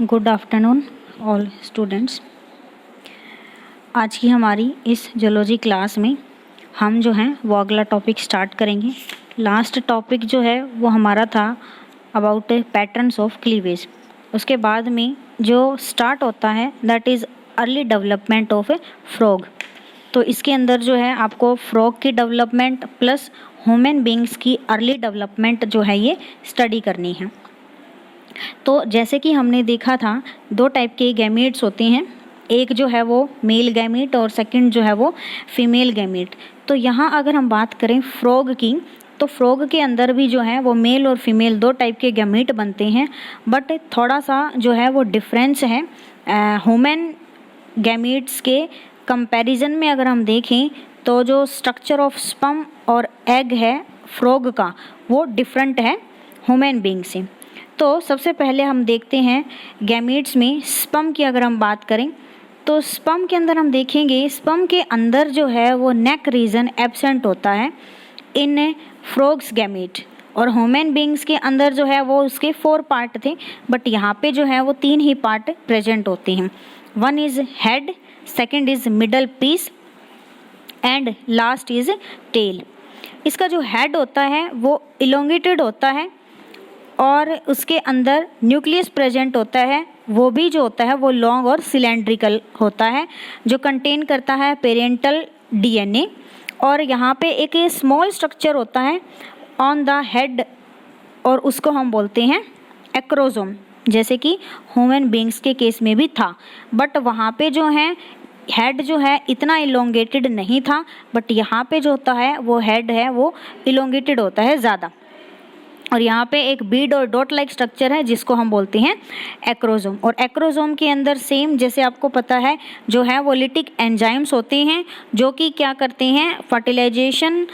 Good afternoon all students. आज की हमारी इस जूलॉजी क्लास में हम जो हैं वो अगला टॉपिक स्टार्ट करेंगे। लास्ट टॉपिक जो है वो हमारा था अबाउट पैटर्न्स ऑफ क्लीवेज। उसके बाद में जो स्टार्ट होता है that is early development of frog. तो इसके अंदर जो है आपको फ्रॉग की डेवलपमेंट प्लस ह्यूमन बींग्स की अर्ली डेवलपमेंट जो है ये स्टडी करनी है। तो जैसे कि हमने देखा था दो टाइप के गैमीट्स होते हैं, एक जो है वो मेल गैमीट और सेकंड जो है वो फीमेल गैमीट। तो यहाँ अगर हम बात करें फ्रॉग की तो फ्रॉग के अंदर भी जो है वो मेल और फीमेल दो टाइप के गैमीट बनते हैं, बट थोड़ा सा जो है वो डिफरेंस है ह्यूमन गैमीट्स के कंपैरिजन में। अगर हम देखें तो जो स्ट्रक्चर ऑफ स्पर्म और एग है फ्रॉग का वो डिफरेंट है ह्यूमन बीइंग से। तो सबसे पहले हम देखते हैं गैमीट्स में स्पर्म की अगर हम बात करें तो स्पर्म के अंदर हम देखेंगे स्पर्म के अंदर जो है वो नेक रीजन एब्सेंट होता है इन फ्रॉग्स गैमीट, और ह्यूमन बीइंग्स के अंदर जो है वो उसके 4 पार्ट थे, बट यहाँ पे जो है वो 3 ही पार्ट प्रेजेंट होते हैं। One is head, second is middle piece and last is tail. इसका जो हेड होता है वो इलोंगेटेड होता है और उसके अंदर न्यूक्लियस प्रेजेंट होता है, वो भी जो होता है वो लॉन्ग और सिलेंड्रिकल होता है जो कंटेन करता है पेरेंटल डीएनए। और यहाँ पे एक स्मॉल स्ट्रक्चर होता है ऑन द हेड और उसको हम बोलते हैं एक्रोसोम, जैसे कि ह्यूमन बीइंग्स के केस में भी था। बट वहाँ पे जो है हेड जो है इतना इलोंगेटेड नहीं था, बट यहाँ पे जो होता है वो हेड है वो इलोंगेटेड होता है ज़्यादा। और यहाँ पे एक बीड और डॉट लाइक स्ट्रक्चर है जिसको हम बोलते हैं एक्रोसोम। और एक्रोसोम के अंदर सेम जैसे आपको पता है जो है वो लिटिक एंजाइम्स होते हैं जो कि क्या करते हैं फर्टिलाइजेशन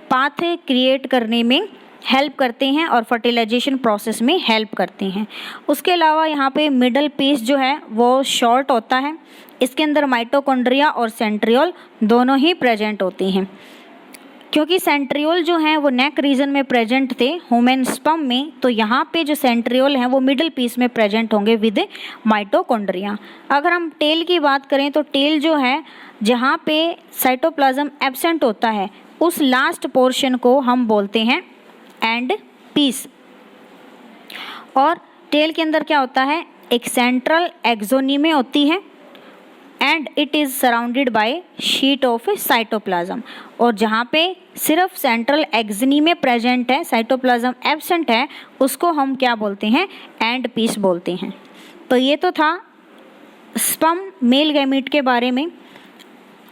पाथ क्रिएट करने में हेल्प करते हैं और फर्टिलाइजेशन प्रोसेस में हेल्प करते हैं। उसके अलावा यहाँ पे मिडल पीस जो है वो शॉर्ट होता है, इसके अंदर माइटोकॉन्ड्रिया और सेंट्रियोल दोनों ही प्रेजेंट होते हैं। क्योंकि सेंट्रियोल जो हैं वो नेक रीजन में प्रेजेंट थे ह्यूमन स्पर्म में, तो यहाँ पे जो सेंट्रियोल हैं वो मिडिल पीस में प्रेजेंट होंगे विद माइटोकॉन्ड्रिया। अगर हम टेल की बात करें तो टेल जो है जहाँ पे साइटोप्लाज्म एब्सेंट होता है उस लास्ट पोर्शन को हम बोलते हैं एंड पीस। और टेल के अंदर क्या होता है एक सेंट्रल एक्सोनीमे होती है and it is surrounded by sheet of cytoplasm. और जहाँ पे सिर्फ सेंट्रल एक्सनी में प्रेजेंट है साइटोप्लाज्म एब्सेंट है उसको हम क्या बोलते हैं एंड पीस बोलते हैं। तो ये तो था स्पर्म मेल गैमीट के बारे में।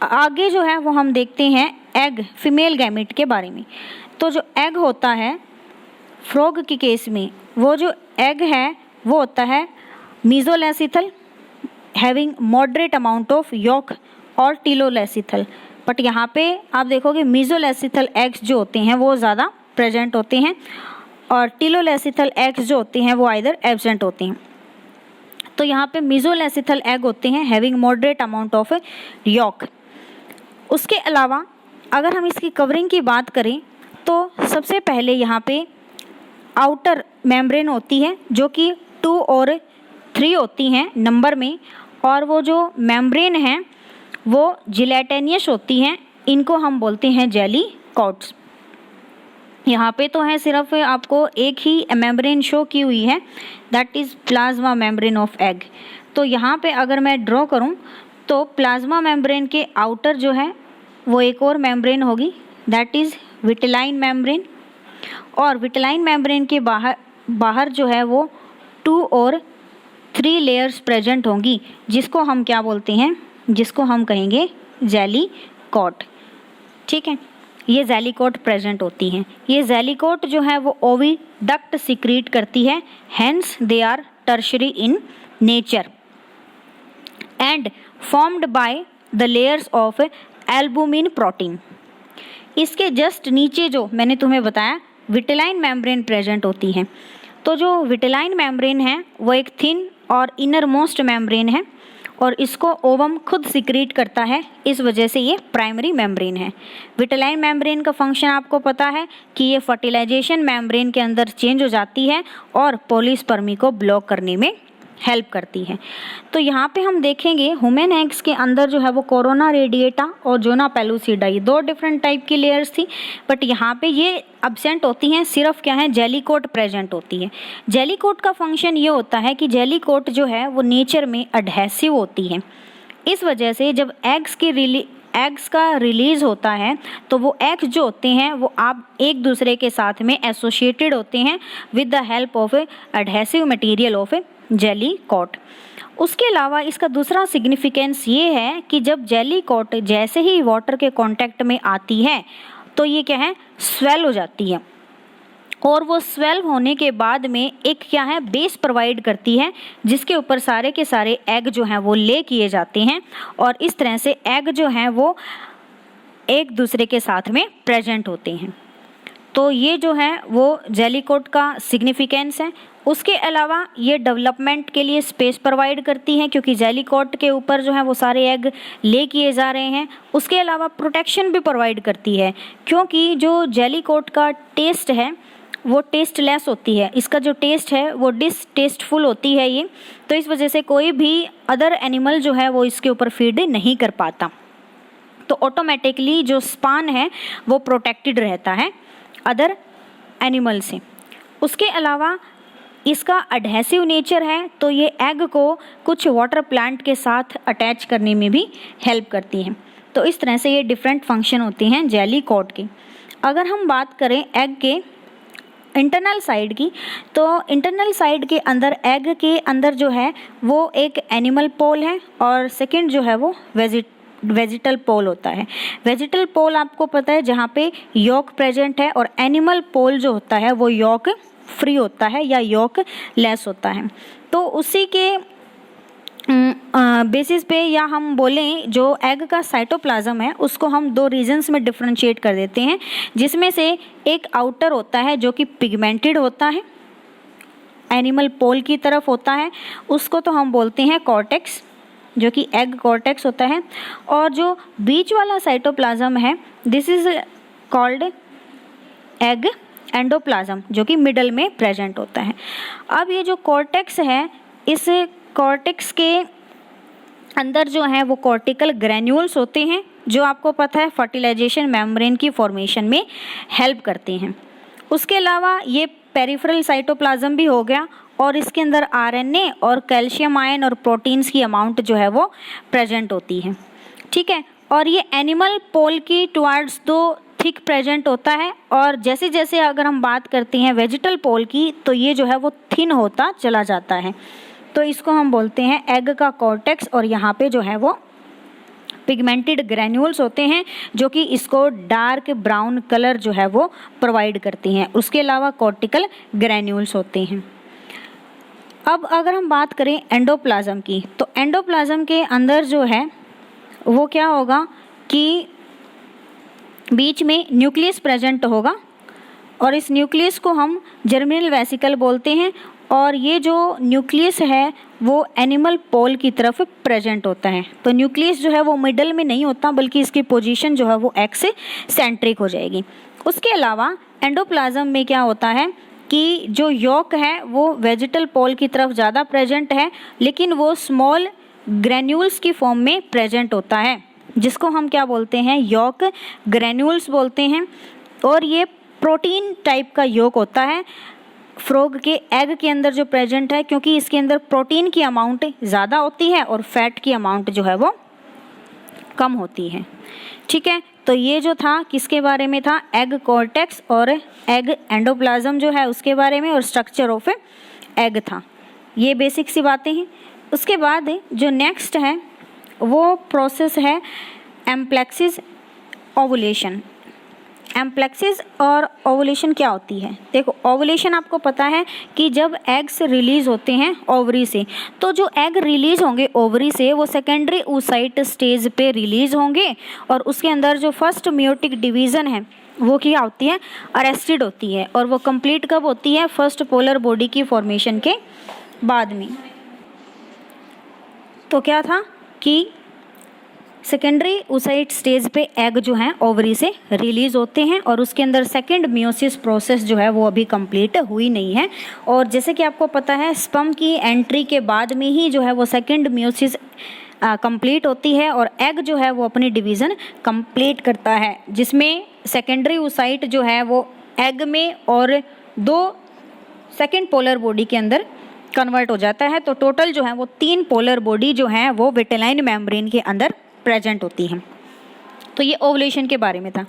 आगे जो है वो हम देखते हैं एग फीमेल गैमीट के बारे में। तो जो एग होता है फ्रॉग के केस में वो जो एग है वो होता है mesolecithal having moderate amount of yolk और टीलोलेसिथल। बट यहाँ पे आप देखोगे मीजोलेसिथल एग्स जो होते हैं वो ज़्यादा प्रेजेंट होते हैं और टीलोलेसिथल एग्स जो होते हैं वो आइदर एब्सेंट होते हैं। तो यहाँ पे मीजोलेसिथल एग होते हैं having moderate amount of York. उसके अलावा अगर हम इसकी कवरिंग की बात करें तो सबसे पहले यहाँ पे आउटर मेम्ब्रेन होती है जो कि 2 और 3 होती हैं नंबर में, और वो जो मेम्ब्रेन हैं वो जिलेटेनियस होती हैं, इनको हम बोलते हैं जेली कॉट्स। यहाँ पे तो है सिर्फ आपको एक ही मेम्ब्रेन शो की हुई है that is plasma membrane of egg. तो यहाँ पे अगर मैं ड्रॉ करूँ तो प्लाज्मा मेम्ब्रेन के आउटर जो है वो एक और मेम्ब्रेन होगी दैट इज़ विटेलाइन मेम्ब्रेन, और विटेलाइन मेम्ब्रेन के बाहर जो है वो 2 और 3 लेयर्स प्रेजेंट होंगी जिसको हम क्या बोलते हैं, जिसको हम कहेंगे जेली कॉट। ठीक है, ये जेली कॉट प्रेजेंट होती हैं। ये जेली कॉट जो है वो ओविडक्ट सिक्रीट करती है, hence they are tertiary in nature and formed by the layers of albumin protein. इसके जस्ट नीचे जो मैंने तुम्हें बताया विटेलाइन मेम्ब्रेन प्रेजेंट होती हैं। तो जो विटेलाइन मेम्ब्रेन है वो एक थिन और इनर मोस्ट मेम्ब्रेन है और इसको ओवम खुद सिक्रीट करता है, इस वजह से ये प्राइमरी मेम्ब्रेन है। विटेलाइन मेम्ब्रेन का फंक्शन आपको पता है कि ये फर्टिलाइजेशन मेम्ब्रेन के अंदर चेंज हो जाती है और पॉलीस्पर्मी को ब्लॉक करने में हेल्प करती है। तो यहाँ पे हम देखेंगे ह्यूमन एग्स के अंदर जो है वो कोरोना रेडिएटा और जोना पेलुसिडाई 2 डिफरेंट टाइप की लेयर्स थी, बट यहाँ पे ये एब्सेंट होती हैं, सिर्फ क्या है जेली कोट प्रेजेंट होती है। जेली कोट का फंक्शन ये होता है कि जेली कोट जो है वो नेचर में एडहेसिव होती है। इस वजह से जब एग्स का रिलीज होता है तो वो एग्स जो होते हैं वो आप एक दूसरे के साथ में एसोसिएटेड होते हैं with the help of adhesive material of jelly coat. उसके अलावा इसका दूसरा सिग्निफिकेंस ये है कि जब जेली कोट जैसे ही वाटर के कांटेक्ट में आती है तो ये क्या है स्वेल हो जाती है, और वो स्वेल होने के बाद में एक क्या है बेस प्रोवाइड करती है जिसके ऊपर सारे के सारे एग जो हैं वो ले किए जाते हैं, और इस तरह से एग जो हैं वो एक दूसरे के साथ में प्रेजेंट होते हैं। तो ये जो है वो जेली कोट का सिग्निफिकेंस है। उसके अलावा ये डेवलपमेंट के लिए स्पेस प्रोवाइड करती हैं क्योंकि जेली कोट के ऊपर जो है वो सारे एग ले किए जा रहे हैं। उसके अलावा प्रोटेक्शन भी प्रोवाइड करती है क्योंकि जो जेली कोट का टेस्ट है वो टेस्टलेस होती है, इसका जो टेस्ट है वो डिसटेस्टफुल होती है ये, तो इस वजह से कोई भी अदर एनिमल जो है वो इसके ऊपर फीड नहीं कर पाता। तो ऑटोमेटिकली जो स्पान है वो प्रोटेक्टेड रहता है अदर एनिमल से। उसके अलावा इसका एडहेसिव नेचर है तो ये एग को कुछ वाटर प्लांट के साथ अटैच करने में भी हेल्प करती हैं। तो इस तरह से ये डिफरेंट फंक्शन होते हैं जेली कोट के। अगर हम बात करें एग के इंटरनल साइड की, तो इंटरनल साइड के अंदर एग के अंदर जो है वो एक एनिमल पोल है और सेकंड जो है वो वेजिटल पोल होता है। वेजिटल पोल आपको पता है जहाँ पे यॉक प्रेजेंट है, और एनिमल पोल जो होता है वो यॉक फ्री होता है या यॉक लेस होता है। तो उसी के बेसिस पे या हम बोलें जो एग का साइटोप्लाज्म है उसको हम 2 रीजन्स में डिफरेंशिएट कर देते हैं, जिसमें से एक आउटर होता है जो कि पिगमेंटेड होता है, एनिमल पोल की तरफ होता है, उसको तो हम बोलते हैं कॉर्टेक्स जो कि एग कॉर्टेक्स होता है, और जो बीच वाला साइटोप्लाज्म है this is called egg endoplasm जो कि मिडल में प्रेजेंट होता है। अब ये जो कॉर्टेक्स है इस कॉर्टेक्स के अंदर जो है वो कॉर्टिकल ग्रैन्यूल्स होते हैं जो आपको पता है फर्टिलाइजेशन मेम्ब्रेन की फॉर्मेशन में हेल्प करते हैं। उसके अलावा ये पेरिफेरल साइटोप्लाज्म भी हो गया, और इसके अंदर आरएनए और कैल्शियम आयन और प्रोटीन्स की अमाउंट जो है वो प्रेजेंट होती है, ठीक है। और ये एनिमल पोल की टुवार्ड्स 2 थिक प्रेजेंट होता है, और जैसे जैसे अगर हम बात करते हैं वेजिटल पोल की तो ये जो है वो थिन होता चला जाता है। तो इसको हम बोलते हैं एग का कॉर्टेक्स, और यहाँ पे जो है वो पिगमेंटेड ग्रैन्यूल्स होते हैं जो कि इसको डार्क ब्राउन कलर जो है वो प्रोवाइड करती हैं। उसके अलावा कॉर्टिकल ग्रैन्यूल्स होते हैं। अब अगर हम बात करें एंडोप्लाज्म की, तो एंडोप्लाज्म के अंदर जो है वो क्या होगा कि बीच में न्यूक्लियस प्रेजेंट होगा, और इस न्यूक्लियस को हम जर्मिनल वेसिकल बोलते हैं, और ये जो न्यूक्लियस है वो एनिमल पोल की तरफ प्रेजेंट होता है। तो न्यूक्लियस जो है वो मिडल में नहीं होता बल्कि इसकी पोजीशन जो है वो एक्स सेंट्रिक हो जाएगी। उसके अलावा एंडोप्लाज्म में क्या होता है कि जो यॉक है वो वेजिटल पोल की तरफ ज़्यादा प्रेजेंट है, लेकिन वो स्मॉल ग्रैन्यूल्स की फॉर्म में प्रेजेंट होता है जिसको हम क्या बोलते हैं यॉक ग्रैन्यूल्स बोलते हैं। और ये प्रोटीन टाइप का यॉक होता है फ्रॉग के एग के अंदर जो प्रेजेंट है, क्योंकि इसके अंदर प्रोटीन की अमाउंट ज़्यादा होती है और फैट की अमाउंट जो है वो कम होती है, ठीक है। तो ये जो था किसके बारे में था, एग कॉर्टेक्स और एग एंडोप्लाज्म जो है उसके बारे में, और स्ट्रक्चर ऑफ एग था। ये बेसिक सी बातें हैं। उसके बाद जो नेक्स्ट है वो प्रोसेस है एम्प्लेक्सिस ओवुलेशन। एम्प्लेक्सिस और ओवुलेशन क्या होती है, देखो ओवुलेशन आपको पता है कि जब एग्स रिलीज होते हैं ओवरी से, तो जो एग रिलीज होंगे ओवरी से वो सेकेंडरी oocyte स्टेज पे रिलीज होंगे, और उसके अंदर जो फर्स्ट मेयोटिक डिवीज़न है वो क्या होती है अरेस्टेड होती है, और वो कंप्लीट कब होती है फर्स्ट पोलर बॉडी की फॉर्मेशन के बाद में। तो क्या था कि सेकेंडरी oocyte स्टेज पे एग जो है ओवरी से रिलीज होते हैं और उसके अंदर सेकेंड मियोसिस प्रोसेस जो है वो अभी कंप्लीट हुई नहीं है। और जैसे कि आपको पता है स्पर्म की एंट्री के बाद में ही जो है वो सेकेंड मियोसिस कंप्लीट होती है और एग जो है वो अपनी डिवीज़न कंप्लीट करता है, जिसमें सेकेंडरी oocyte जो है वो एग में और 2 सेकेंड पोलर बॉडी के अंदर कन्वर्ट हो जाता है। तो टोटल जो है वो 3 पोलर बॉडी जो है वो विटेलाइन मेम्ब्रेन के अंदर प्रेजेंट होती हैं। तो ये ओवुलेशन के बारे में था।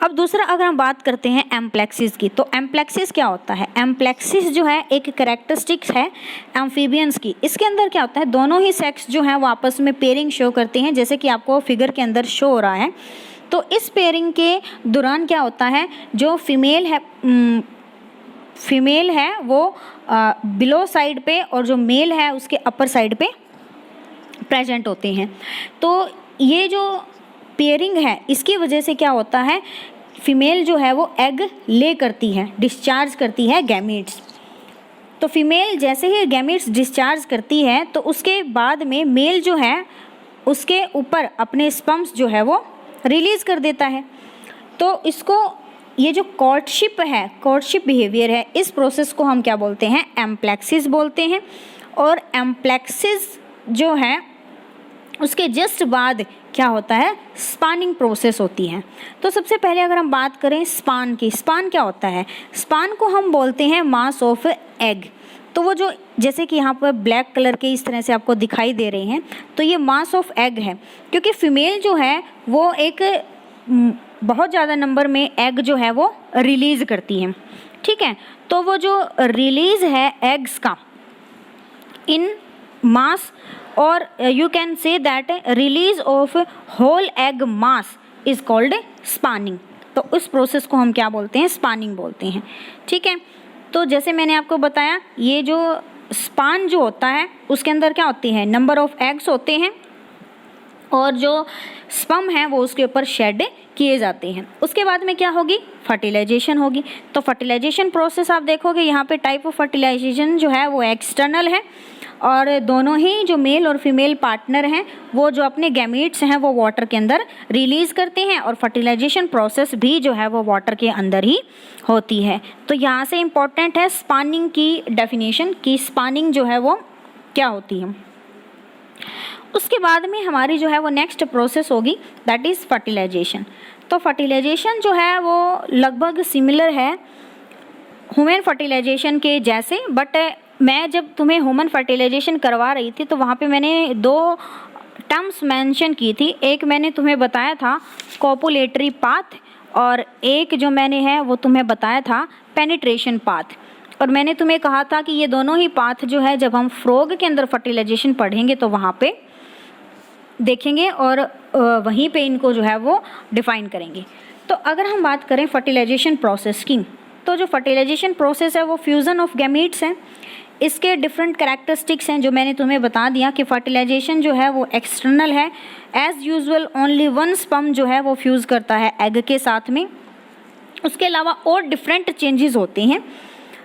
अब दूसरा अगर हम बात करते हैं एम्प्लेक्सिस की, तो एम्प्लेक्सिस क्या होता है? एम्प्लेक्सिस जो है एक कैरेक्टरिस्टिक्स है एम्फीबियंस की। इसके अंदर क्या होता है, दोनों ही सेक्स जो हैं वो आपस में पेयरिंग शो करते हैं, जैसे कि आपको फिगर के अंदर शो हो रहा है। तो इस पेयरिंग के दौरान क्या होता है, जो फीमेल है वो बिलो साइड पे और जो मेल है उसके अपर साइड पे प्रेजेंट होते हैं। तो ये जो पेयरिंग है इसकी वजह से क्या होता है, फीमेल जो है वो एग ले करती है, डिस्चार्ज करती है गैमीट्स। तो फीमेल जैसे ही गैमीट्स डिस्चार्ज करती है तो उसके बाद में मेल जो है उसके ऊपर अपने स्पर्म्स जो है वो रिलीज़ कर देता है। तो इसको ये जो कोर्टशिप है, कोर्टशिप बिहेवियर है, इस प्रोसेस को हम क्या बोलते हैं, एम्प्लेक्सिस बोलते हैं। और एम्प्लेक्सिस जो है उसके जस्ट बाद क्या होता है, स्पानिंग प्रोसेस होती है। तो सबसे पहले अगर हम बात करें स्पान की, स्पान क्या होता है? स्पान को हम बोलते हैं मास ऑफ एग। तो वो जो जैसे कि यहाँ पर ब्लैक कलर के इस तरह से आपको दिखाई दे रहे हैं, तो ये मास ऑफ एग है, क्योंकि फीमेल जो है वो एक बहुत ज़्यादा नंबर में एग जो है वो रिलीज़ करती है। ठीक है, तो वो जो रिलीज़ है एग्स का इन मास, और you can say that release of whole egg mass is called spawning. तो उस प्रोसेस को हम क्या बोलते हैं, स्पानिंग बोलते हैं। ठीक है, तो जैसे मैंने आपको बताया ये जो स्पान जो होता है उसके अंदर क्या होती है, नंबर ऑफ एग्स होते हैं और जो स्पर्म है वो उसके ऊपर शेड किए जाते हैं। उसके बाद में क्या होगी, फर्टिलाइजेशन होगी। तो फर्टिलाइजेशन प्रोसेस आप देखोगे यहाँ पे टाइप ऑफ फर्टिलाइजेशन जो है वो एक्सटर्नल है, और दोनों ही जो मेल और फीमेल पार्टनर हैं वो जो अपने गैमीट्स हैं वो वाटर के अंदर रिलीज़ करते हैं, और फर्टिलाइजेशन प्रोसेस भी जो है वो वाटर के अंदर ही होती है। तो यहाँ से इम्पॉर्टेंट है स्पानिंग की डेफिनेशन, कि स्पानिंग जो है वो क्या होती है। उसके बाद में हमारी जो है वो नेक्स्ट प्रोसेस होगी दैट इज़ फर्टिलाइजेशन। तो फर्टिलाइजेशन जो है वो लगभग सिमिलर है ह्यूमन फर्टिलाइजेशन के जैसे, बट मैं जब तुम्हें ह्यूमन फर्टिलाइजेशन करवा रही थी तो वहाँ पे मैंने 2 टर्म्स मेंशन की थी। एक मैंने तुम्हें बताया था कॉपुलेटरी पाथ, और एक जो मैंने है वो तुम्हें बताया था पेनिट्रेशन पाथ। और मैंने तुम्हें कहा था कि ये दोनों ही पाथ जो है जब हम फ्रॉग के अंदर फर्टिलाइजेशन पढ़ेंगे तो वहाँ पे देखेंगे और वहीं पे इनको जो है वो डिफाइन करेंगे। तो अगर हम बात करें फर्टिलाइजेशन प्रोसेस की, तो जो फर्टिलाइजेशन प्रोसेस है वो फ्यूज़न ऑफ गैमीट्स है। इसके डिफरेंट कैरेक्टरिस्टिक्स हैं जो मैंने तुम्हें बता दिया कि फर्टिलाइजेशन जो है वो एक्सटर्नल है। एज़ यूजुअल ओनली 1 स्पर्म जो है वो फ्यूज़ करता है एग के साथ में। उसके अलावा और डिफरेंट चेंजेस होते हैं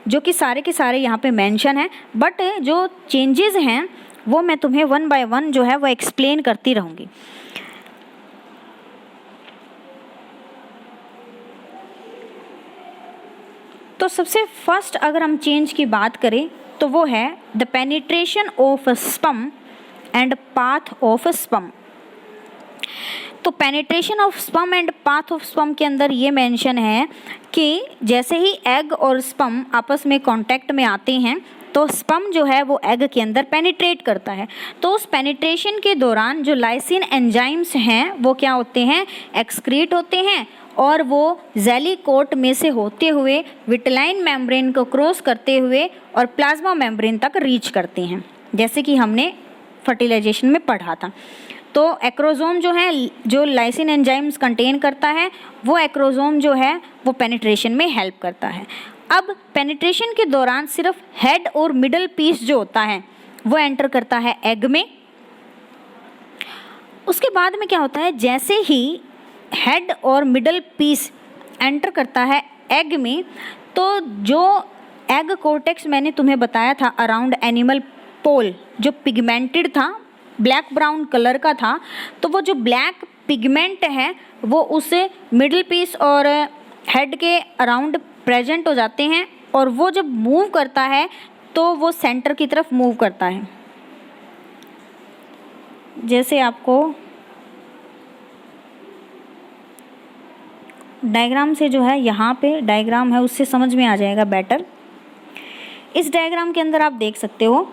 जो कि सारे के सारे यहाँ पे मेंशन है, बट जो चेंजेस हैं वो मैं तुम्हें 1 बाय 1 जो है वो एक्सप्लेन करती रहूँगी। तो सबसे फर्स्ट अगर हम चेंज की बात करें तो वो है the penetration of sperm and path of sperm. तो penetration of sperm and path of sperm के अंदर ये मेंशन है कि जैसे ही एग और स्पर्म आपस में कांटेक्ट में आते हैं तो स्पर्म जो है वो एग के अंदर पेनिट्रेट करता है। तो उस पेनिट्रेशन के दौरान जो लाइसिन एंजाइम्स हैं वो क्या होते हैं, एक्सक्रीट होते हैं, और वो जेली कोट में से होते हुए विटेलाइन मेम्ब्रेन को क्रॉस करते हुए और प्लाज्मा मेम्ब्रेन तक रीच करते हैं, जैसे कि हमने फर्टिलाइजेशन में पढ़ा था। तो एक्रोसोम जो है जो लाइसिन एंजाइम्स कंटेन करता है वो एक्रोसोम जो है वो पेनिट्रेशन में हेल्प करता है। अब पेनिट्रेशन के दौरान सिर्फ हेड और मिडल पीस जो होता है वो एंटर करता है एग में। उसके बाद में क्या होता है, जैसे ही हेड और मिडल पीस एंटर करता है एग में, तो जो एग कोर्टेक्स मैंने तुम्हें बताया था अराउंड एनिमल पोल जो पिगमेंटेड था ब्लैक ब्राउन कलर का था, तो वो जो ब्लैक पिगमेंट है वो उस मिडिल पीस और हेड के अराउंड प्रेजेंट हो जाते हैं, और वो जब मूव करता है तो वो सेंटर की तरफ मूव करता है। जैसे आपको डायग्राम से जो है, यहाँ पे डायग्राम है उससे समझ में आ जाएगा बेटर। इस डायग्राम के अंदर आप देख सकते हो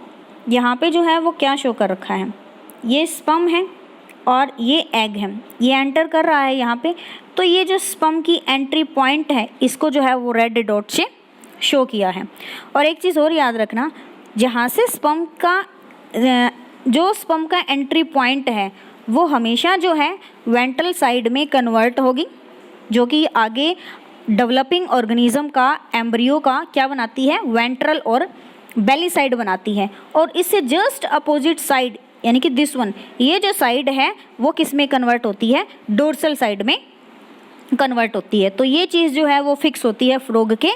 यहाँ पे जो है वो क्या शो कर रखा है, ये स्पर्म है और ये एग है, ये एंटर कर रहा है यहाँ पे। तो ये जो स्पर्म की एंट्री पॉइंट है इसको जो है वो रेड डॉट से शो किया है। और एक चीज़ और याद रखना, जहाँ से स्पर्म का एंट्री पॉइंट है वो हमेशा जो है वेंट्रल साइड में कन्वर्ट होगी, जो कि आगे डेवलपिंग ऑर्गेनिज्म का एम्ब्रियो का क्या बनाती है, वेंट्रल और बेली साइड बनाती है। और इससे जस्ट अपोजिट साइड यानी कि दिस वन, ये जो साइड है वो किस में कन्वर्ट होती है, डोर्सल साइड में कन्वर्ट होती है। तो ये चीज़ जो है वो फिक्स होती है फ्रॉग के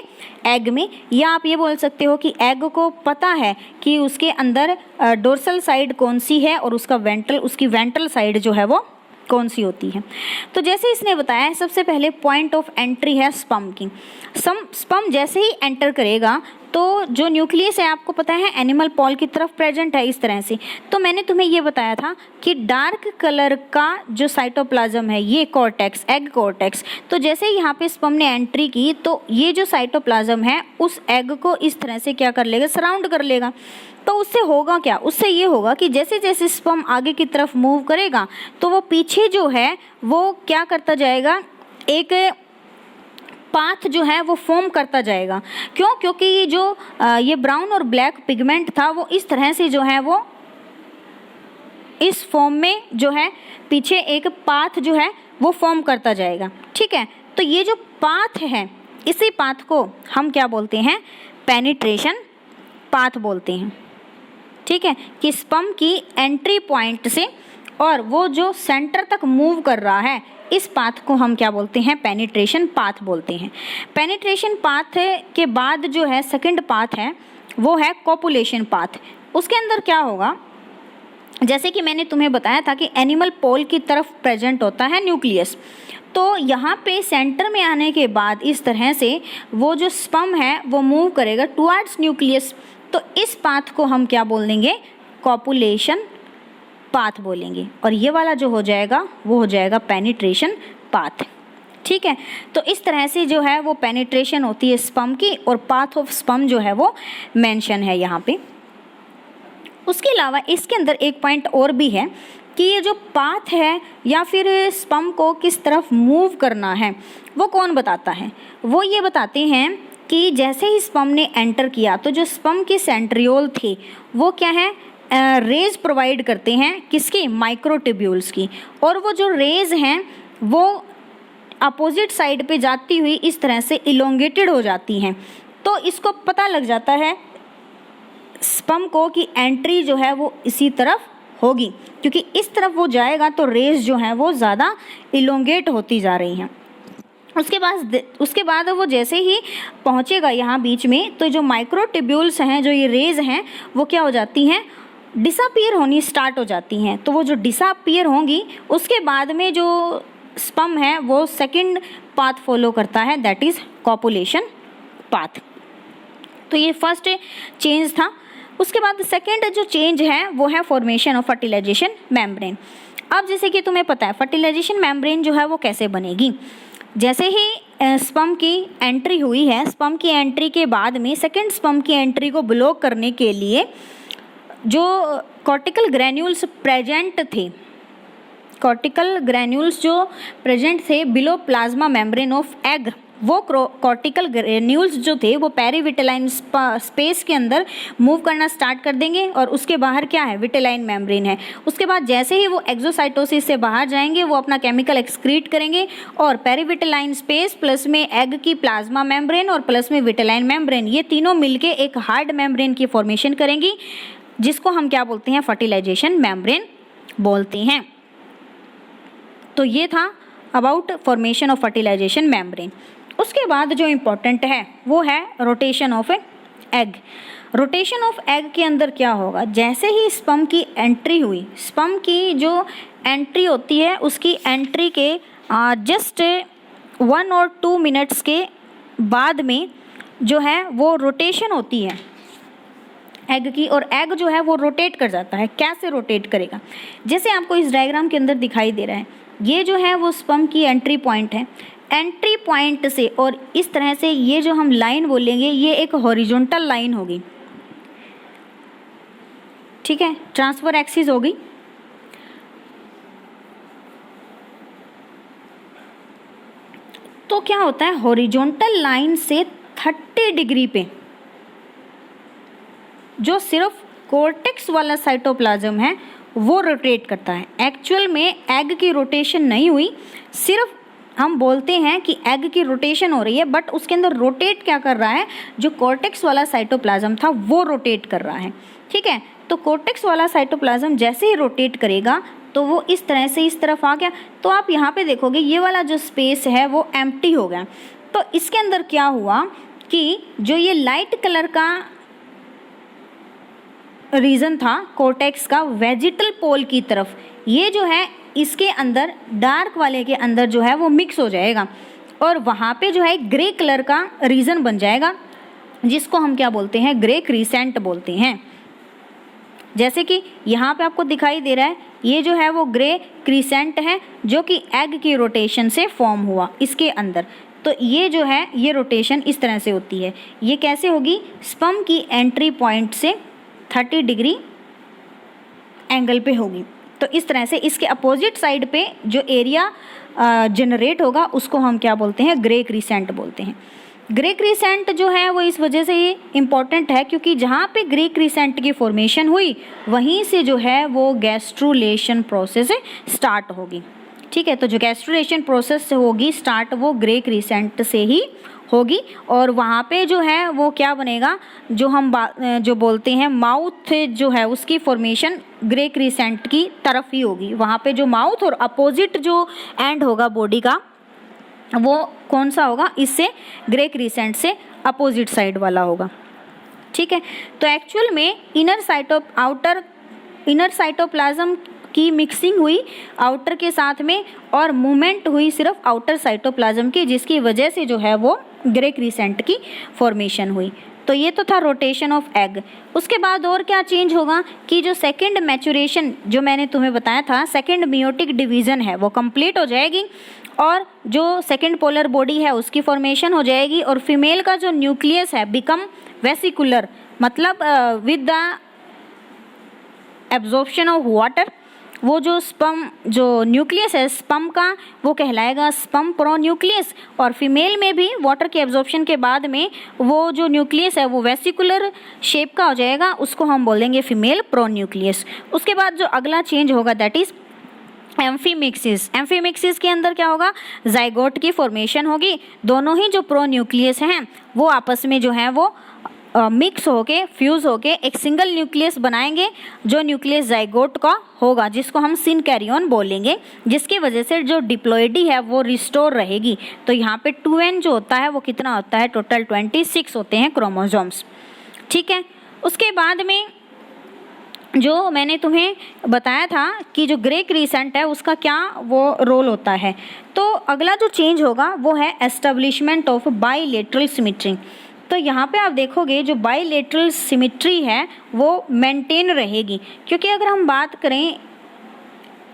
एग में। या आप ये बोल सकते हो कि एग को पता है कि उसके अंदर डोर्सल साइड कौन सी है और उसकी वेंट्रल साइड जो है वो कौन सी होती है। तो जैसे इसने बताया है, सबसे पहले पॉइंट ऑफ एंट्री है स्पर्म की। स्पर्म जैसे ही एंटर करेगा तो जो न्यूक्लियस है आपको पता है एनिमल पॉल की तरफ प्रेजेंट है इस तरह से। तो मैंने तुम्हें ये बताया था कि डार्क कलर का जो साइटोप्लाज्म है ये कॉर्टेक्स, एग कॉर्टेक्स। तो जैसे ही यहाँ पे स्पर्म ने एंट्री की तो ये जो साइटोप्लाज्म है उस एग को इस तरह से क्या कर लेगा, सराउंड कर लेगा। तो उससे होगा क्या, उससे ये होगा कि जैसे जैसे स्पर्म आगे की तरफ मूव करेगा तो वो पीछे जो है वो क्या करता जाएगा, एक पाथ जो है वो फॉर्म करता जाएगा। क्यों? क्योंकि ये जो ये ब्राउन और ब्लैक पिगमेंट था वो इस तरह से जो है वो इस फॉर्म में जो है पीछे एक पाथ जो है वो फॉर्म करता जाएगा। ठीक है, तो ये जो पाथ है इसी पाथ को हम क्या बोलते हैं, पेनिट्रेशन पाथ बोलते हैं। ठीक है, कि स्पर्म की एंट्री पॉइंट से और वो जो सेंटर तक मूव कर रहा है इस पाथ को हम क्या बोलते हैं, पेनिट्रेशन पाथ बोलते हैं। पेनिट्रेशन पाथ के बाद जो है सेकंड पाथ है वो है कॉपुलेशन पाथ। उसके अंदर क्या होगा, जैसे कि मैंने तुम्हें बताया था कि एनिमल पोल की तरफ प्रेजेंट होता है न्यूक्लियस। तो यहाँ पे सेंटर में आने के बाद इस तरह से वो जो स्पर्म है वो मूव करेगा टुवर्ड्स न्यूक्लियस। तो इस पाथ को हम क्या बोल देंगे, कॉपुलेशन पाथ बोलेंगे। और ये वाला जो हो जाएगा वो हो जाएगा पेनिट्रेशन पाथ। ठीक है, तो इस तरह से जो है वो पेनिट्रेशन होती है स्पर्म की, और पाथ ऑफ स्पर्म जो है वो मेंशन है यहाँ पे। उसके अलावा इसके अंदर एक पॉइंट और भी है कि ये जो पाथ है या फिर स्पर्म को किस तरफ मूव करना है वो कौन बताता है, वो ये बताते हैं कि जैसे ही स्पर्म ने एंटर किया तो जो स्पर्म के सेंट्रियोल थे वो क्या है, रेज प्रोवाइड करते हैं किसकी, माइक्रोट्यूब्यूल्स की। और वो जो रेज हैं वो अपोजिट साइड पे जाती हुई इस तरह से इलोंगेटेड हो जाती हैं। तो इसको पता लग जाता है स्पर्म को कि एंट्री जो है वो इसी तरफ होगी, क्योंकि इस तरफ वो जाएगा तो रेज जो हैं वो ज़्यादा इलोंगेट होती जा रही हैं। उसके बाद वो जैसे ही पहुँचेगा यहाँ बीच में तो जो माइक्रोट्यूब्यूल्स हैं, जो ये रेज हैं, वो क्या हो जाती हैं, डिसअपीयर होनी स्टार्ट हो जाती हैं। तो वो जो डिसअपीयर होंगी उसके बाद में जो स्पर्म है वो सेकंड पाथ फॉलो करता है, दैट इज़ कॉपुलेशन पाथ। तो ये फर्स्ट चेंज था। उसके बाद सेकंड जो चेंज है वो है फॉर्मेशन ऑफ फर्टिलाइजेशन मेम्ब्रेन। अब जैसे कि तुम्हें पता है फर्टिलाइजेशन मेम्ब्रेन जो है वो कैसे बनेगी, जैसे ही स्पर्म की एंट्री हुई है, स्पर्म की एंट्री के बाद में सेकंड स्पर्म की एंट्री को ब्लॉक करने के लिए जो कॉर्टिकल ग्रैन्यूल्स प्रेजेंट थे, कॉर्टिकल ग्रैन्यूल्स जो प्रेजेंट थे below plasma membrane of egg, वो कॉर्टिकल ग्रैन्यूल्स जो थे वो पेरीविटेलाइन स्पेस के अंदर मूव करना स्टार्ट कर देंगे और उसके बाहर क्या है, विटेलाइन मेम्ब्रेन है। उसके बाद जैसे ही वो एक्सोसाइटोसिस से बाहर जाएंगे वो अपना केमिकल एक्सक्रीट करेंगे और पेरीविटेलाइन स्पेस प्लस में एग की प्लाज्मा मेम्ब्रेन और प्लस में विटेलाइन मेम्ब्रेन, ये तीनों मिलके एक हार्ड मेम्ब्रेन की फॉर्मेशन करेंगी, जिसको हम क्या बोलते हैं, फर्टिलाइजेशन मेम्ब्रेन बोलते हैं। तो ये था about formation of fertilisation membrane. उसके बाद जो इम्पोर्टेंट है वो है rotation of egg. Rotation of egg के अंदर क्या होगा, जैसे ही स्पर्म की एंट्री हुई, स्पर्म की जो एंट्री होती है उसकी एंट्री के जस्ट 1 और 2 मिनट्स के बाद में जो है वो रोटेशन होती है एग की, और एग जो है वो रोटेट कर जाता है। कैसे रोटेट करेगा, जैसे आपको इस डायग्राम के अंदर दिखाई दे रहा है, ये जो है वो स्पर्म की एंट्री पॉइंट है। एंट्री पॉइंट से और इस तरह से ये जो हम लाइन बोलेंगे ये एक हॉरिजॉन्टल लाइन होगी, ठीक है, ट्रांसफर एक्सिस होगी। तो क्या होता है, हॉरिजॉन्टल लाइन से 30 डिग्री पे जो सिर्फ कोर्टेक्स वाला साइटोप्लाज्म है वो रोटेट करता है। एक्चुअल में एग की रोटेशन नहीं हुई, सिर्फ हम बोलते हैं कि एग की रोटेशन हो रही है, बट उसके अंदर रोटेट क्या कर रहा है, जो कोर्टेक्स वाला साइटोप्लाज्म था वो रोटेट कर रहा है, ठीक है। तो कोर्टेक्स वाला साइटोप्लाज्म जैसे ही रोटेट करेगा तो वो इस तरह से इस तरफ आ गया। तो आप यहाँ पे देखोगे ये वाला जो स्पेस है वो एम्प्टी हो गया। तो इसके अंदर क्या हुआ कि जो ये लाइट कलर का रीजन था कोर्टेक्स का वेजिटल पोल की तरफ, ये जो है इसके अंदर डार्क वाले के अंदर जो है वो मिक्स हो जाएगा और वहाँ पे जो है ग्रे कलर का रीजन बन जाएगा, जिसको हम क्या बोलते हैं, ग्रे क्रीसेंट बोलते हैं। जैसे कि यहाँ पे आपको दिखाई दे रहा है, ये जो है वो ग्रे क्रीसेंट है जो कि एग की रोटेशन से फॉर्म हुआ इसके अंदर। तो ये जो है ये रोटेशन इस तरह से होती है। ये कैसे होगी, स्पर्म की एंट्री पॉइंट से 30 डिग्री एंगल पे होगी। तो इस तरह से इसके अपोजिट साइड पे जो एरिया जनरेट होगा उसको हम क्या बोलते हैं, ग्रे क्रीसेंट बोलते हैं। ग्रे क्रीसेंट जो है वो इस वजह से ये इम्पॉर्टेंट है क्योंकि जहाँ पे ग्रे क्रीसेंट की फॉर्मेशन हुई वहीं से जो है वो गैस्ट्रुलेशन प्रोसेस स्टार्ट होगी, ठीक है। तो जो गैस्ट्रुलेशन प्रोसेस होगी स्टार्ट वो ग्रे क्रीसेंट से ही होगी और वहाँ पे जो है वो क्या बनेगा, जो हम जो बोलते हैं माउथ जो है उसकी फॉर्मेशन ग्रे क्रीसेंट की तरफ ही होगी। वहाँ पे जो माउथ और अपोजिट जो एंड होगा बॉडी का वो कौन सा होगा, इससे ग्रे क्रीसेंट से अपोजिट साइड वाला होगा, ठीक है। तो एक्चुअल में इनर साइटोप्लाज्म की मिक्सिंग हुई आउटर के साथ में और मूवमेंट हुई सिर्फ आउटर साइटोप्लाज्म की, जिसकी वजह से जो है वो ग्रे क्रीसेंट की फॉर्मेशन हुई। तो ये तो था रोटेशन ऑफ एग। उसके बाद और क्या चेंज होगा कि जो सेकंड मैचुरेशन जो मैंने तुम्हें बताया था, सेकंड मियोटिक डिवीज़न है वो कंप्लीट हो जाएगी और जो सेकंड पोलर बॉडी है उसकी फॉर्मेशन हो जाएगी और फीमेल का जो न्यूक्लियस है बिकम वेसिकुलर, मतलब with the absorption of water. वो जो स्पर्म जो न्यूक्लियस है स्पर्म का वो कहलाएगा स्पर्म प्रोन्यूक्लियस और फीमेल में भी वाटर के एब्जॉर्प्शन के बाद में वो जो न्यूक्लियस है वो वेसिकुलर शेप का हो जाएगा, उसको हम बोलेंगे फीमेल प्रोन्यूक्लियस। उसके बाद जो अगला चेंज होगा दैट इज एम्फीमिक्सिस। एम्फीमिक्सिस के अंदर क्या होगा, जाइगोट की फॉर्मेशन होगी। दोनों ही जो प्रोन्यूक्लियस हैं वो आपस में जो है वो मिक्स होके फ्यूज़ होके एक सिंगल न्यूक्लियस बनाएंगे, जो न्यूक्लियस जाइगोट का होगा जिसको हम सिनकैरियन बोलेंगे, जिसकी वजह से जो डिप्लॉइडी है वो रिस्टोर रहेगी। तो यहाँ पे 2n जो होता है वो कितना होता है, टोटल 26 होते हैं क्रोमोसोम्स, ठीक है। उसके बाद में जो मैंने तुम्हें बताया था कि जो ग्रे क्रीसेंट है उसका क्या वो रोल होता है। तो अगला जो चेंज होगा वो है एस्टेब्लिशमेंट ऑफ बाईलेटरल सिमेट्री। तो यहाँ पे आप देखोगे जो बाईलेटरल सिमेट्री है वो मेंटेन रहेगी, क्योंकि अगर हम बात करें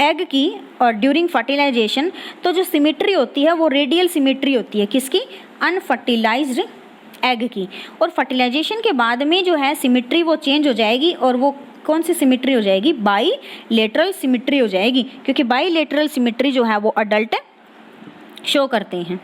एग की और ड्यूरिंग फर्टिलाइजेशन तो जो सिमेट्री होती है वो रेडियल सिमेट्री होती है, किसकी, अनफर्टिलाइज्ड एग की। और फर्टिलाइजेशन के बाद में जो है सिमेट्री वो चेंज हो जाएगी और वो कौन सी सिमेट्री हो जाएगी, बाईलेटरल सिमेट्री हो जाएगी, क्योंकि बाईलेटरल सिमेट्री जो है वो अडल्ट शो करते हैं,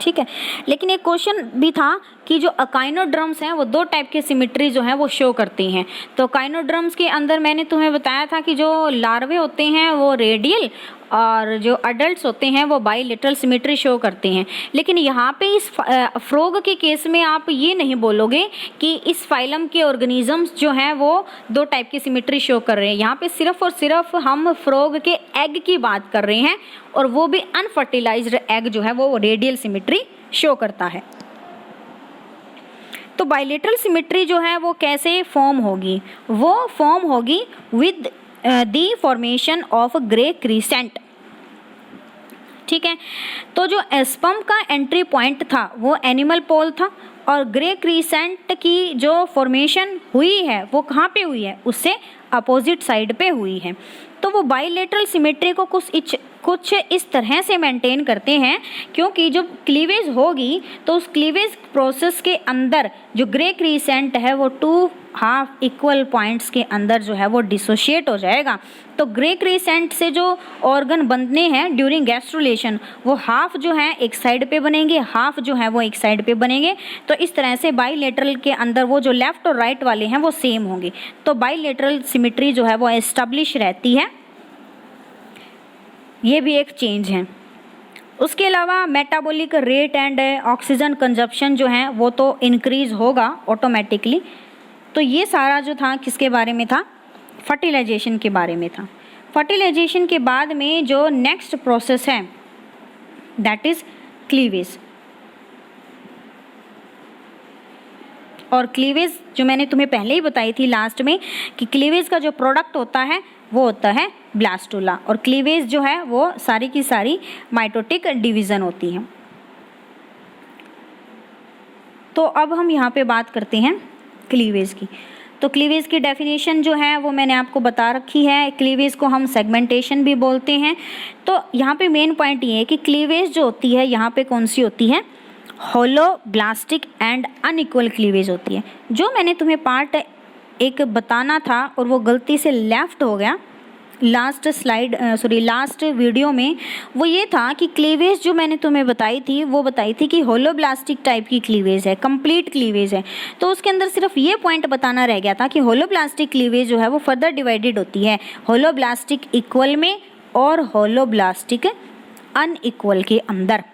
ठीक है। लेकिन एक क्वेश्चन भी था कि जो अकाइनोड्रम्स हैं वो 2 टाइप के सिमेट्री जो हैं वो शो करती हैं। तो अकाइनोड्रम्स के अंदर मैंने तुम्हें बताया था कि जो लार्वे होते हैं वो रेडियल और जो अडल्ट्स होते हैं वो बाईलेटरल सिमेट्री शो करते हैं। लेकिन यहाँ पे इस फ्रॉग के केस में आप ये नहीं बोलोगे कि इस फाइलम के ऑर्गेनिजम्स जो हैं वो 2 टाइप की सिमेट्री शो कर रहे हैं। यहाँ पे सिर्फ और सिर्फ हम फ्रॉग के एग की बात कर रहे हैं और वो भी अनफर्टिलाइज्ड एग जो है वो रेडियल सिमेट्री शो करता है, तो बाइलेटरल सिमेट्री जो है वो कैसे फॉर्म होगी, वो फॉर्म होगी with the formation of grey crescent. ठीक है, तो जो स्पर्म का एंट्री पॉइंट था वो एनिमल पोल था, और ग्रे क्रीसेंट की जो फॉर्मेशन हुई है वो कहाँ पे हुई है, उससे अपोजिट साइड पे हुई है। तो वो बाइलेटरल सिमेट्री को कुछ इस तरह से मेंटेन करते हैं, क्योंकि जब क्लीवेज होगी तो उस क्लीवेज प्रोसेस के अंदर जो ग्रे क्रीसेंट है वो 2 हाफ इक्वल पॉइंट्स के अंदर जो है वो डिसोशिएट हो जाएगा। तो ग्रे क्रीसेंट से जो ऑर्गन बनने हैं ड्यूरिंग गैस्ट्रुलेशन, वो हाफ जो है एक साइड पे बनेंगे, हाफ जो है वो एक साइड पे बनेंगे। तो इस तरह से बाइलेटरल के अंदर वो जो लेफ्ट और राइट वाले हैं वो सेम होंगे। तो बाइलेटरल सिमेट्री जो है वो एस्टेब्लिश रहती है, ये भी एक चेंज है। उसके अलावा metabolic rate and oxygen consumption जो है वो तो इंक्रीज होगा ऑटोमेटिकली। तो ये सारा जो था किसके बारे में था, फर्टिलाइजेशन के बारे में था। फर्टिलाइजेशन के बाद में जो नेक्स्ट प्रोसेस है दैट इज क्लीवेज। और क्लीवेज जो मैंने तुम्हें पहले ही बताई थी लास्ट में कि क्लीवेज का जो प्रोडक्ट होता है वो होता है ब्लास्टुला, और क्लीवेज जो है वो सारी की सारी माइटोटिक डिवीज़न होती है। तो अब हम यहाँ पे बात करते हैं क्लीवेज की। तो क्लीवेज की डेफिनेशन जो है वो मैंने आपको बता रखी है। क्लीवेज को हम सेगमेंटेशन भी बोलते हैं। तो यहाँ पे मेन पॉइंट ये है कि क्लीवेज जो होती है यहाँ पे कौन सी होती है, होलोब्लास्टिक एंड अनइक्वल क्लीवेज होती है। जो मैंने तुम्हें पार्ट एक बताना था और वो गलती से लेफ्ट हो गया लास्ट वीडियो में, वो ये था कि क्लीवेज जो मैंने तुम्हें बताई थी वो बताई थी कि होलोब्लास्टिक टाइप की क्लीवेज है, कंप्लीट क्लीवेज है। तो उसके अंदर सिर्फ ये पॉइंट बताना रह गया था कि होलोब्लास्टिक क्लीवेज जो है वो फर्दर डिवाइडेड होती है होलोब्लास्टिक इक्वल में और होलोब्लास्टिक अनइक्वल के अंदर।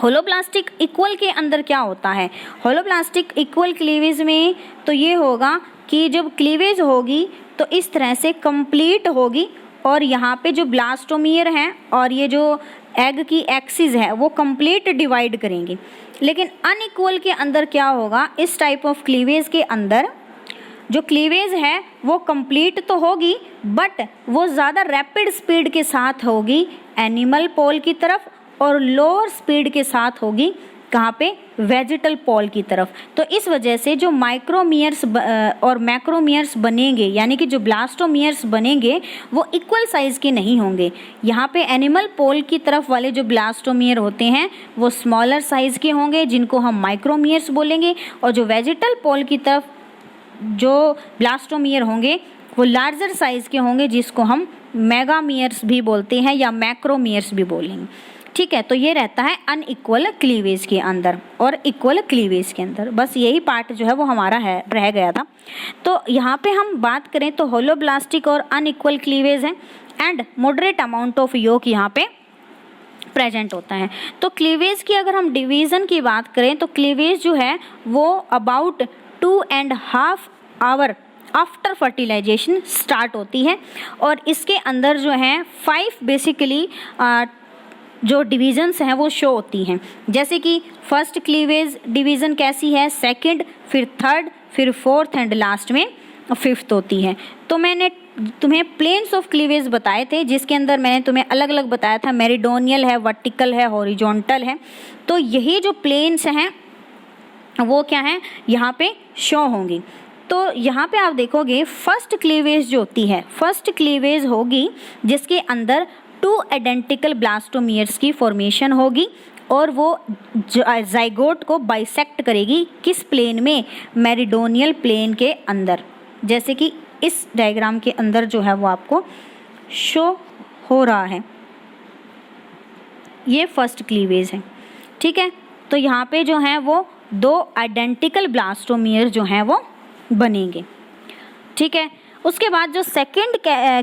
होलोब्लास्टिक इक्वल के अंदर क्या होता है, होलोब्लास्टिक इक्वल क्लीवेज में तो ये होगा कि जब क्लीवेज होगी तो इस तरह से कंप्लीट होगी, और यहाँ पे जो ब्लास्टोमियर हैं और ये जो एग की एक्सिस है वो कंप्लीट डिवाइड करेंगे। लेकिन अनइक्वल के अंदर क्या होगा, इस टाइप ऑफ क्लीवेज के अंदर जो क्लीवेज है वो कंप्लीट तो होगी बट वो ज़्यादा रैपिड स्पीड के साथ होगी एनिमल पोल की तरफ, और लोअर स्पीड के साथ होगी कहाँ पे, वेजिटल पोल की तरफ। तो इस वजह से जो माइक्रोमियर्स और मैक्रोमियर्स बनेंगे, यानी कि जो ब्लास्टोमियर्स बनेंगे वो इक्वल साइज़ के नहीं होंगे। यहाँ पे एनिमल पोल की तरफ वाले जो ब्लास्टोमियर होते हैं वो स्मॉलर साइज़ के होंगे जिनको हम माइक्रोमियर्स बोलेंगे, और जो वेजिटल पोल की तरफ जो ब्लास्टोमियर होंगे वो लार्जर साइज़ के होंगे जिसको हम मेगामियर्स भी बोलते हैं या मैक्रोमियर्स भी बोलेंगे। ठीक है, तो ये रहता है अनइक्वल क्लीवेज के अंदर और इक्वल क्लीवेज के अंदर। बस यही पार्ट जो है वो हमारा है रह गया था। तो यहाँ पे हम बात करें तो होलोब्लास्टिक और अनइक्वल क्लीवेज है एंड मॉडरेट अमाउंट ऑफ योक यहाँ पे प्रेजेंट होता है। तो क्लीवेज की अगर हम डिवीज़न की बात करें तो क्लीवेज जो है वो about 2.5 hour after fertilisation start होती है, और इसके अंदर जो है 5 बेसिकली जो डिवीज़न्स हैं वो शो होती हैं। जैसे कि फर्स्ट क्लीवेज डिवीज़न कैसी है, सेकंड, फिर थर्ड, फिर फोर्थ एंड लास्ट में फिफ्थ होती है। तो मैंने तुम्हें प्लेन्स ऑफ क्लीवेज बताए थे जिसके अंदर मैंने तुम्हें अलग अलग बताया था, मेरिडोनियल है, वर्टिकल है, हॉरिजॉन्टल है। तो यही जो प्लेन्स हैं वो क्या है यहाँ पे शो होंगी। तो यहाँ पे आप देखोगे फर्स्ट क्लीवेज जो होती है, फर्स्ट क्लीवेज होगी जिसके अंदर 2 आइडेंटिकल ब्लास्टोमियर्स की फॉर्मेशन होगी, और वो जाइगोट को बाइसेक्ट करेगी किस प्लेन में, मेरिडोनियल प्लेन के अंदर, जैसे कि इस डायग्राम के अंदर जो है वो आपको शो हो रहा है। ये फर्स्ट क्लीवेज है। ठीक है, तो यहाँ पे जो है वो 2 आइडेंटिकल ब्लास्टोमियर जो हैं वो बनेंगे। ठीक है, उसके बाद जो सेकंड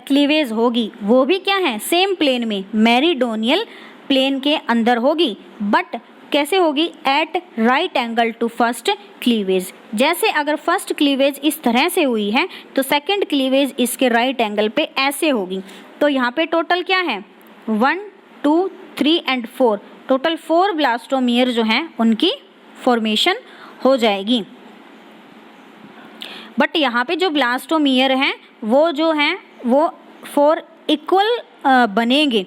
क्लीवेज होगी वो भी क्या है, सेम प्लेन में, मेरिडोनियल प्लेन के अंदर होगी, बट कैसे होगी, at right angle to first cleavage. जैसे अगर फर्स्ट क्लीवेज इस तरह से हुई है तो सेकंड क्लीवेज इसके राइट एंगल पे ऐसे होगी। तो यहाँ पे टोटल क्या है, 1, 2, 3 एंड 4, टोटल 4 ब्लास्टोमियर जो हैं उनकी फॉर्मेशन हो जाएगी। बट यहाँ पे जो ब्लास्टोमियर हैं वो जो हैं वो 4 इक्वल बनेंगे,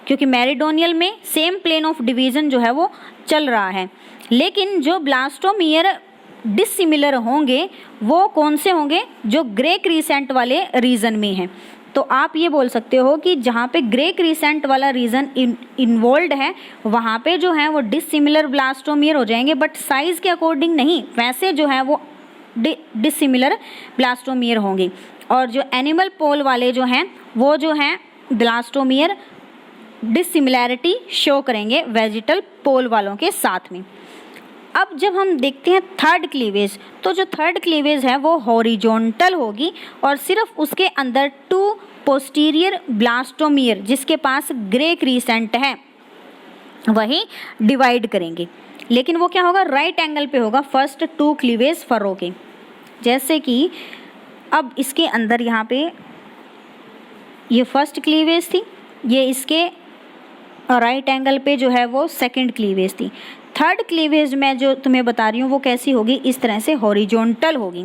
क्योंकि मेरिडोनियल में सेम प्लेन ऑफ डिवीज़न जो है वो चल रहा है। लेकिन जो ब्लास्टोमियर डिसिमिलर होंगे वो कौन से होंगे, जो ग्रे क्रीसेंट वाले रीजन में हैं। तो आप ये बोल सकते हो कि जहाँ पे ग्रे क्रीसेंट वाला रीजन इन्वॉल्व है वहाँ पे जो है वो डिसिमिलर ब्लास्टोमियर हो जाएंगे, बट साइज़ के अकॉर्डिंग नहीं, वैसे जो है वो डिसिमिलर ब्लास्टोमियर होंगे। और जो एनिमल पोल वाले जो हैं वो जो हैं ब्लास्टोमियर डिसिमिलैरिटी शो करेंगे वेजिटल पोल वालों के साथ में। अब जब हम देखते हैं थर्ड क्लीवेज, तो जो थर्ड क्लीवेज है वो हॉरिजॉन्टल होगी और सिर्फ उसके अंदर 2 पोस्टीरियर ब्लास्टोमियर जिसके पास ग्रे क्रीसेंट है वही डिवाइड करेंगे। लेकिन वो क्या होगा, राइट एंगल पे होगा फर्स्ट 2 क्लीवेज फरो के। जैसे कि अब इसके अंदर यहाँ पे ये फर्स्ट क्लीवेज थी, ये इसके राइट एंगल पे जो है वो सेकंड क्लीवेज थी। थर्ड क्लीवेज मैं जो तुम्हें बता रही हूँ वो कैसी होगी, इस तरह से हॉरिजॉन्टल होगी।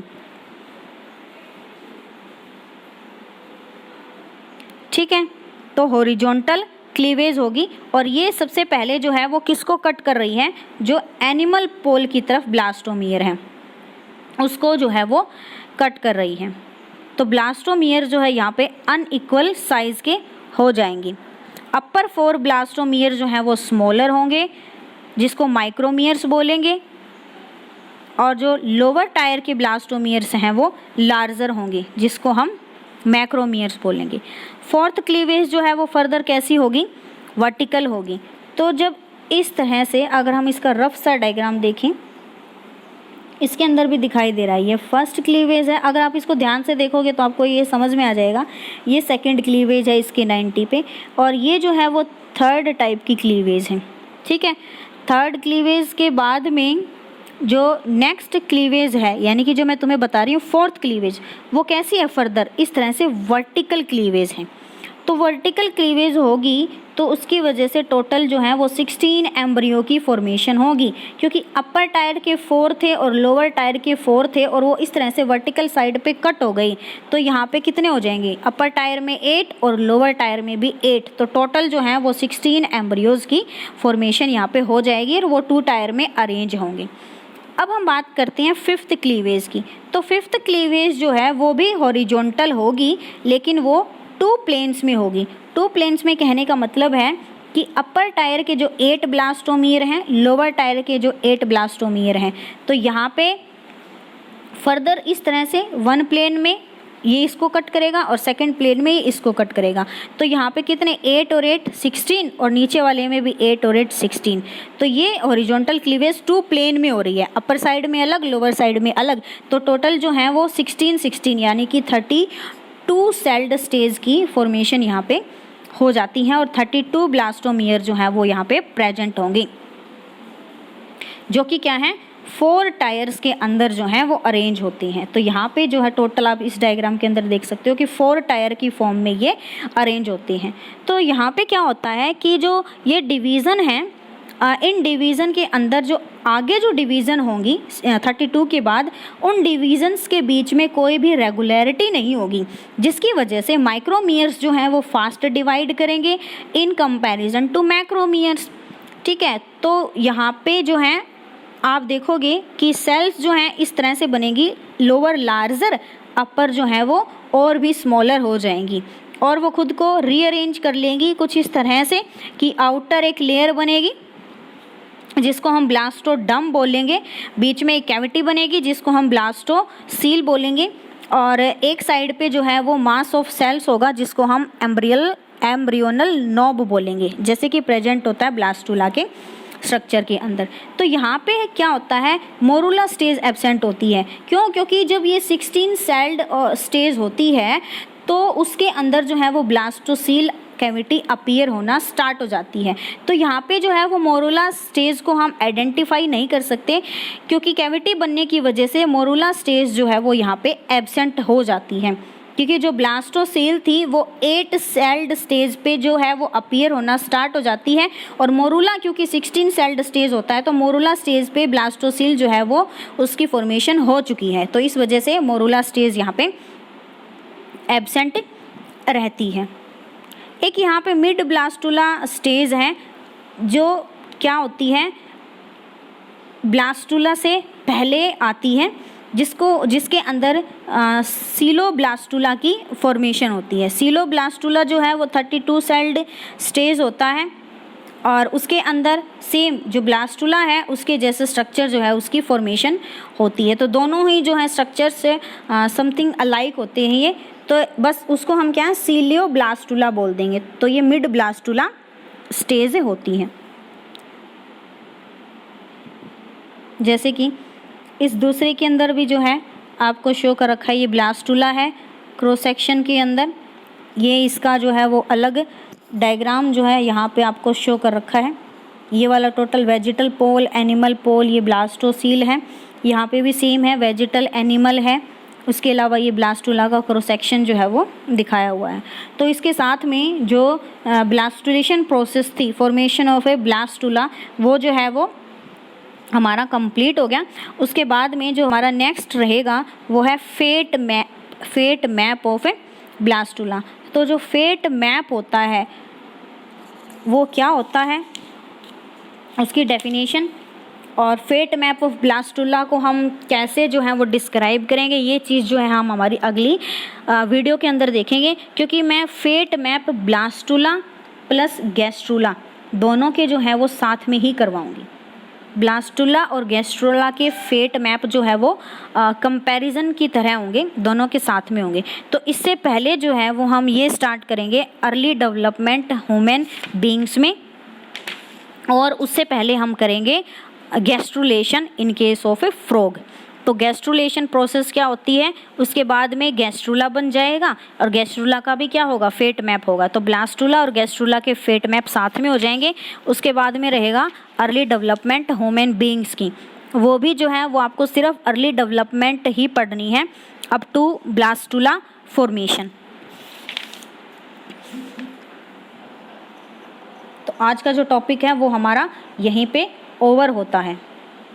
ठीक है, तो हॉरिजॉन्टल क्लीवेज होगी और ये सबसे पहले जो है वो किसको कट कर रही है, जो एनिमल पोल की तरफ ब्लास्टोमियर है उसको जो है वो कट कर रही है। तो ब्लास्टोमियर जो है यहाँ पे अनइक्वल साइज के हो जाएंगी। अपर 4 ब्लास्टोमियर जो हैं वो स्मॉलर होंगे जिसको माइक्रोमियर्स बोलेंगे, और जो लोअर टायर के ब्लास्टोमियर्स हैं वो लार्जर होंगे जिसको हम मैक्रोमियर्स बोलेंगे। फोर्थ क्लीवेज जो है वो फर्दर कैसी होगी, वर्टिकल होगी। तो जब इस तरह से अगर हम इसका रफ सा डायग्राम देखें, इसके अंदर भी दिखाई दे रहा है ये फर्स्ट क्लीवेज है। अगर आप इसको ध्यान से देखोगे तो आपको ये समझ में आ जाएगा, ये सेकंड क्लीवेज है इसके 90 पे, और ये जो है वो थर्ड टाइप की क्लीवेज है। ठीक है, थर्ड क्लीवेज के बाद में जो नेक्स्ट क्लीवेज है, यानी कि जो मैं तुम्हें बता रही हूँ फोर्थ क्लीवेज, वो कैसी है, फर्दर इस तरह से वर्टिकल क्लीवेज है। तो वर्टिकल क्लीवेज होगी तो उसकी वजह से टोटल जो है वो 16 एम्ब्रियो की फॉर्मेशन होगी, क्योंकि अपर टायर के 4 थे और लोअर टायर के 4 थे और वो इस तरह से वर्टिकल साइड पे कट हो गई। तो यहाँ पे कितने हो जाएंगे, अपर टायर में 8 और लोअर टायर में भी 8, तो टोटल जो है वो 16 एम्ब्रियोज़ की फॉर्मेशन यहाँ पे हो जाएगी और वो 2 टायर में अरेंज होंगे। अब हम बात करते हैं फिफ्थ क्लीवेज की। तो फिफ्थ क्लीवेज जो है वो भी हॉरिजॉन्टल होगी, लेकिन वो 2 प्लेन्स में होगी। 2 प्लेन्स में कहने का मतलब है कि अपर टायर के जो 8 ब्लास्टोमियर हैं, लोअर टायर के जो 8 ब्लास्टोमियर हैं, तो यहाँ पे फर्दर इस तरह से 1 प्लेन में ये इसको कट करेगा और सेकंड प्लेन में ये इसको कट करेगा। तो यहाँ पे कितने, 8 और 8 16, और नीचे वाले में भी 8 और 8 16। तो ये हॉरिजॉन्टल क्लीवेज 2 प्लेन में हो रही है, अपर साइड में अलग, लोअर साइड में अलग। तो टोटल जो है वो 16 16 यानी कि 32 सेल्ड स्टेज की फॉर्मेशन यहाँ पे हो जाती है और 32 ब्लास्टोमियर जो है वो यहाँ पे प्रेजेंट होंगे, जो कि क्या है, 4 टायर्स के अंदर जो हैं वो अरेंज होती हैं। तो यहाँ पे जो है टोटल आप इस डायग्राम के अंदर देख सकते हो कि 4 टायर की फॉर्म में ये अरेंज होती हैं। तो यहाँ पे क्या होता है कि जो ये डिवीज़न है, इन डिवीज़न के अंदर जो आगे जो डिवीज़न होंगी 32 के बाद, उन डिवीज़न्स के बीच में कोई भी रेगुलरिटी नहीं होगी, जिसकी वजह से माइक्रोमियर्स जो हैं वो फास्ट डिवाइड करेंगे इन कंपैरिजन टू मैक्रोमियर्स। ठीक है, तो यहाँ पे जो है आप देखोगे कि सेल्स जो हैं इस तरह से बनेगी, लोअर लार्जर, अपर जो है वो और भी स्मॉलर हो जाएंगी और वो खुद को रीअरेंज कर लेंगी कुछ इस तरह से कि आउटर एक लेयर बनेगी जिसको हम ब्लास्टोडर्म बोलेंगे, बीच में एक कैविटी बनेगी जिसको हम ब्लास्टोसील बोलेंगे, और एक साइड पे जो है वो मास ऑफ सेल्स होगा जिसको हम एम्ब्रियोनल नॉब बोलेंगे, जैसे कि प्रेजेंट होता है ब्लास्टुला के स्ट्रक्चर के अंदर। तो यहाँ पे क्या होता है, मोरुला स्टेज एब्सेंट होती है। क्यों? क्योंकि जब ये 16 सेल्ड स्टेज होती है तो उसके अंदर जो है वो ब्लास्टोसील कैविटी अपीयर होना स्टार्ट हो जाती है। तो यहाँ पे जो है वो मोरुला स्टेज को हम आइडेंटिफाई नहीं कर सकते, क्योंकि कैविटी बनने की वजह से मोरुला स्टेज जो है वो यहाँ पे एब्सेंट हो जाती है। क्योंकि जो ब्लास्टोसील थी वो 8 सेल्ड स्टेज पे जो है वो अपीयर होना स्टार्ट हो जाती है, और मोरूला क्योंकि 16 सेल्ड स्टेज होता है, तो मोरूला स्टेज पे ब्लास्टोसील जो है वो उसकी फॉर्मेशन हो चुकी है, तो इस वजह से मोरूला स्टेज यहाँ पे एब्सेंट रहती है। एक यहाँ पे मिड ब्लास्टुला स्टेज है जो क्या होती है, ब्लास्टुला से पहले आती है, जिसके अंदर सीलोब्लास्टुला की फॉर्मेशन होती है। सीलोब्लास्टुला जो है वो 32 सेल्ड स्टेज होता है, और उसके अंदर सेम जो ब्लास्टुला है उसके जैसे स्ट्रक्चर जो है उसकी फॉर्मेशन होती है। तो दोनों ही जो है स्ट्रक्चर से समथिंग अलाइक होते हैं ये, तो बस उसको हम क्या है सीलियोब्लास्टुला बोल देंगे। तो ये मिड ब्लास्टुला स्टेज होती है। जैसे कि इस दूसरे के अंदर भी जो है आपको शो कर रखा है, ये ब्लास्टुला है क्रॉस सेक्शन के अंदर, ये इसका जो है वो अलग डायग्राम जो है यहाँ पे आपको शो कर रखा है। ये वाला टोटल वेजिटल पोल, एनिमल पोल, ये ब्लास्टोसील है, यहाँ पे भी सेम है, वेजिटल एनिमल है, उसके अलावा ये ब्लास्टुला का क्रॉस सेक्शन जो है वो दिखाया हुआ है। तो इसके साथ में जो ब्लास्टुलेशन प्रोसेस थी, फॉर्मेशन ऑफ ए ब्लास्टुला, वो जो है वो हमारा कंप्लीट हो गया। उसके बाद में जो हमारा नेक्स्ट रहेगा वो है fate map of a blastula. तो जो फेट मैप होता है वो क्या होता है, उसकी डेफिनेशन, और फेट मैप ऑफ ब्लास्टुला को हम कैसे जो है वो डिस्क्राइब करेंगे, ये चीज़ जो है हम हमारी अगली वीडियो के अंदर देखेंगे। क्योंकि मैं fate map blastula plus gastrula दोनों के जो है वो साथ में ही करवाऊँगी। ब्लास्टुला और गैस्ट्रुला के फेट मैप जो है वो कंपैरिजन की तरह होंगे, दोनों के साथ में होंगे। तो इससे पहले जो है वो हम ये स्टार्ट करेंगे अर्ली डेवलपमेंट ह्यूमन बीइंग्स में, और उससे पहले हम करेंगे gastrulation in case of A frog. तो गैस्ट्रुलेशन प्रोसेस क्या होती है, उसके बाद में गैस्ट्रुला बन जाएगा, और गैस्ट्रुला का भी क्या होगा, फेट मैप होगा। तो ब्लास्टुला और गैस्ट्रुला के फेट मैप साथ में हो जाएंगे। उसके बाद में रहेगा अर्ली डेवलपमेंट ह्यूमन बीइंग्स की, वो भी जो है वो आपको सिर्फ अर्ली डेवलपमेंट ही पढ़नी है अप टू ब्लास्टुला फॉर्मेशन। तो आज का जो टॉपिक है वो हमारा यहीं पे ओवर होता है।